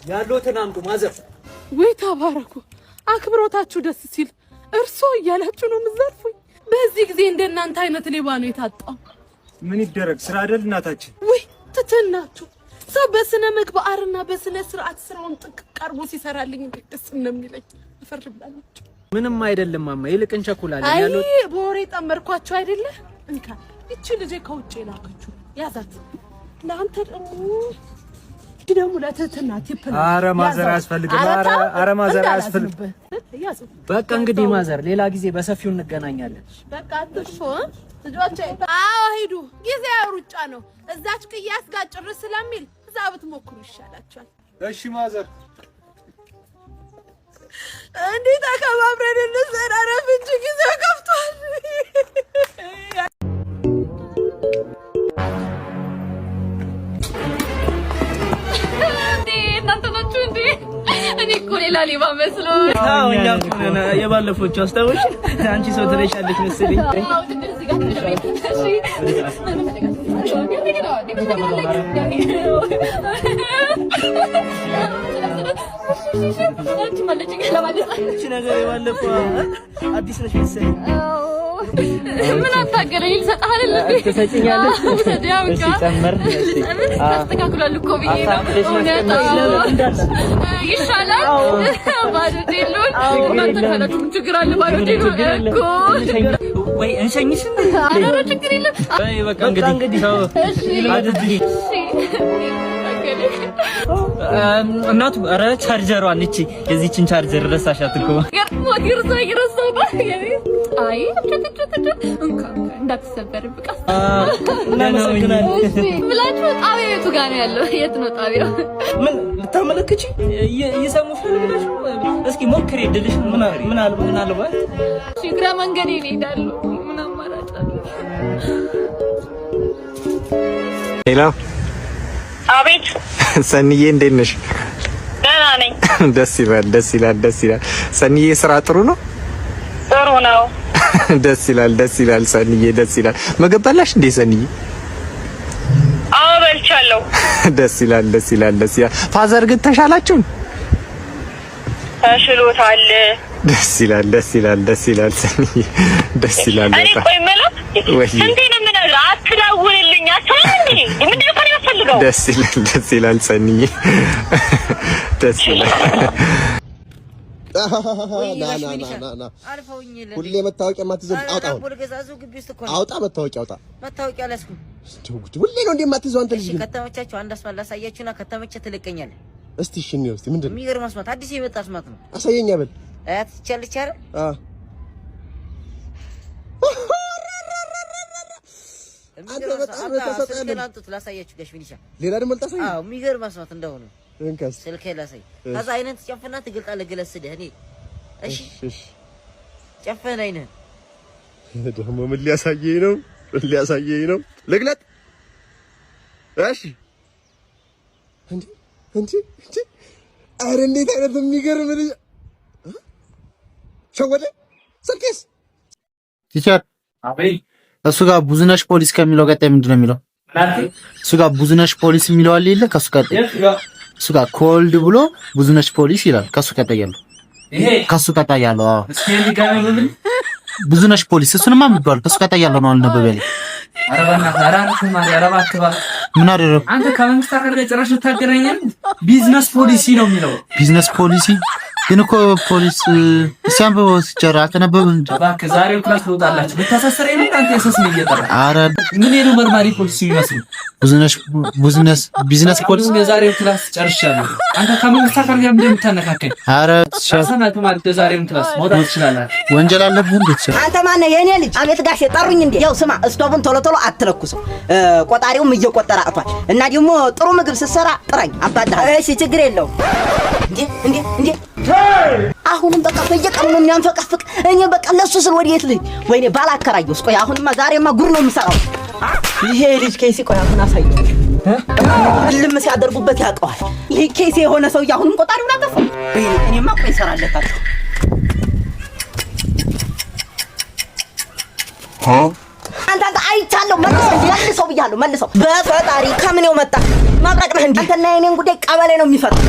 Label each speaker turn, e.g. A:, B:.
A: ያሉትን አምጡ ማዘር።
B: ወይ ተባረኩ። አክብሮታችሁ ደስ ሲል እርሶ እያላችሁ ነው የምትዘርፉኝ። በዚህ ጊዜ እንደናንተ አይነት ሌባ ነው የታጣው።
A: ምን ይደረግ ስራ አይደል እናታችን።
B: ወይ ትተናችሁ ሰው በስነ ምግባርና በስነ ስርዓት ስራውን ጥንቅቅ አድርጎ ሲሰራልኝ እንዴት ደስ እንደሚለኝ አፈርብላችሁ።
A: ምንም አይደለም ማማ፣ ይልቅ እንቸኩላለን
B: ያለው። አይ በወሬ ጠመርኳችሁ አይደለ? እንካ እቺ ልጄ ከውጭ ላከችሁ ያዛት። ለአንተ ደግሞ ለትህትና ቲፕና።
A: ኧረ ማዘር አያስፈልግም። ኧረ ማዘር አያስፈልግም። በቃ እንግዲህ ማዘር ሌላ ጊዜ በሰፊው እንገናኛለን።
B: በቃ አትሾ ልጆቼ። አዎ ሂዱ፣ ጊዜያዊ ሩጫ ነው። እዛች ቅያስ ጋር ጭርስ ስለሚል እዛ ብትሞክሩ ይሻላችኋል።
A: እሺ ማዘር።
B: እንዴት ተከባብረን እንሰራ እንጂ ጊዜው ከፍቷል። እናንተ ናችሁ እንዴ? እኔ እኮ ሌላ ሌባ መስሎ።
C: አዎ እኛ እኮ የባለፈዎቹ አስታውሽ። አንቺ ሰው ትለሻለች መሰለኝ።
B: አዎ ትንሽ እዚህ ጋር ትንሽ ቤት።
C: እሺ ነገር የባለፈው አዲስ ነሽ መሰለኝ።
B: ምን አታገለኝ ልሰጥህ አይደል እንዴ?
C: ትሰጪኛለሽ? እሺ ጨመር
B: አስተካክሏል እኮ ብዬ ነው። ይሻላል ባዶ ዴሎን እናንተ ካላችሁ ችግር አለ። ባዶ ዴሎን እኮ
C: ወይ እንሸኝሽ?
B: ኧረ ችግር የለም።
C: አይ በቃ እንግዲህ እሺ አድርጊ። እናቱ ኧረ ቻርጀሯን እቺ የዚህችን ቻርጀር ረሳሻት እኮ።
B: አይ እንዳትሰበር ብቃ ብላችሁ ጣቢያው የቱ ጋር ነው ያለው? የት ነው ጣቢያው?
C: ምን ልታመለክቺ ይሰሙሽ ብለሽ እስኪ ሞክሪ እድልሽ። ምናልባት
B: እግረ መንገዴን እሄዳለሁ። ምን አማራጭ አለ?
D: ሄሎ
E: አቤት
D: ሰንዬ እንዴት ነሽ?
E: ደህና ነኝ።
D: ደስ ይላል። ሰንዬ ስራ ጥሩ ነው?
E: ጥሩ ነው።
D: ደስ ይላል ሰንዬ ደስ ይላል። ምግብ በላሽ እንዴ ሰንዬ?
E: አዎ በልቻለሁ።
D: ደስ ይላል። ፋዘር ግን ተሻላችሁ?
E: ተሽሎታል።
D: ደስ ይላል ሰንዬ ደስ ይላል።
E: እኔ ቆይ መላ እንዴ ነው የምነግርህ? አትደውልልኝ አትልኝ። ምንድን ነው የምፈልገው?
D: ደስ ይላል ሰንዬ ደስ ይላል።
F: ና ሁሌ መታወቂያ ማትዘው አውጣ መታወቂያ አላስኩም። ሁሌ ነው እንደማትዘው አንተ ልጅ።
G: ከተመቻችሁ አንድ አስማት ላሳያችሁና ከተመቸ ትልቀኛለህ።
F: እስቲ እሺ ነው እስቲ ምንድነው
G: የሚገርም አስማት አዲስ የመጣ አስማት ነው።
F: አሳየኛ በል
G: አያት ይቻልች አይደል?
F: አንተ በጣም ተሰጠኝ።
G: አንተ ላሳያችሁ ጋሽ ቢኒሻ
F: ሌላ ደግሞ ልታሳይ?
G: አዎ የሚገርም አስማት እንደሆነ
F: እንካስ
G: ስልኬ ላሳይ። ከዛ አይነን ትጨፍና ትገልጣለህ። ገለስደህ እኔ እሺ ጨፈን አይነን
F: ደግሞ ምን ሊያሳየኝ ነው? ልግለጥ? እሺ እንዴ አረ እንዴት አይነት የሚገርም ልጅ ሸወደ ሰርኬስ
H: ቲቸር
A: አቤት።
H: እሱ ጋር ብዙነሽ ፖሊስ ከሚለው ቀጣይ ምንድን ነው የሚለው? እሱ ጋር ብዙነሽ ፖሊስ የሚለው አለ የለ? ከሱ ቀጣይ እሱ ጋር ኮልድ ብሎ ብዙነሽ ፖሊስ ይላል። ከሱ ቀጣይ ያለው ከሱ ቀጣይ ያለው ብዙነሽ ፖሊስ እሱንማ የሚባለው ከሱ ቀጣይ ያለው ነው አልነበበልኝ። ምን አደረኩ?
C: አንተ ከመንግስት አካል ጋር ጭራሽ ታገናኛለህ? ቢዝነስ ፖሊሲ ነው የሚለው።
H: ቢዝነስ ፖሊሲ ግን እኮ ፖሊስ ሲያንበው ሲጨራ ተነበብ እንዴ?
C: እባክህ ዛሬው ክላስ ትወጣላችሁ። ብታሰሰረኝ ነው አንተ የሰስ ነው እየጠራ።
H: አረ
C: ምን ነው መርማሪ ፖሊስ ይመስል ቢዝነስ ፖሊስ። የዛሬው ክላስ ጨርሻለሁ። አንተ ከመንግስት አካል ጋር እንደምታነካከኝ።
H: አረ
C: ሰማት ማለት የዛሬው ክላስ መውጣት ትችላለህ።
H: ወንጀል አለብህ እንዴ?
G: አንተ ማን ነህ? የኔ ልጅ። አቤት ጋሼ ጠሩኝ እንዴ? ያው ስማ ስቶቡን ቶሎ አትለኩሰው። ቆጣሪውም እየቆጠረ አጥቷል። እና ደግሞ ጥሩ ምግብ ስትሰራ ጥራኝ አባዳ። እሺ ችግር የለውም። እንዴ አሁንም በቃ በየቀኑ ነው የሚያንፈቀፍቅ። እኔ በቃ ለሱ ስል ወዴት ልጅ ወይኔ ባላከራየውስ። ቆይ አሁንማ ዛሬማ ጉር ነው የምሰራው። ይሄ ልጅ ኬሲ ቆይ አሁን አሳየው። ልም ሲያደርጉበት ያውቀዋል። ይሄ ኬሲ የሆነ ሰው አሁንም ቆጣሪውን አጠፋ። እኔማ ቆይ እሰራለታለሁ። አንተ አይቻለሁ። መልሰው ብያለሁ። መልሰው በፈጣሪ ከምኔው መጣ ማብረቅ ነህ እንዴ? አንተና የኔን ጉዳይ ቀበሌ ነው የሚፈታው።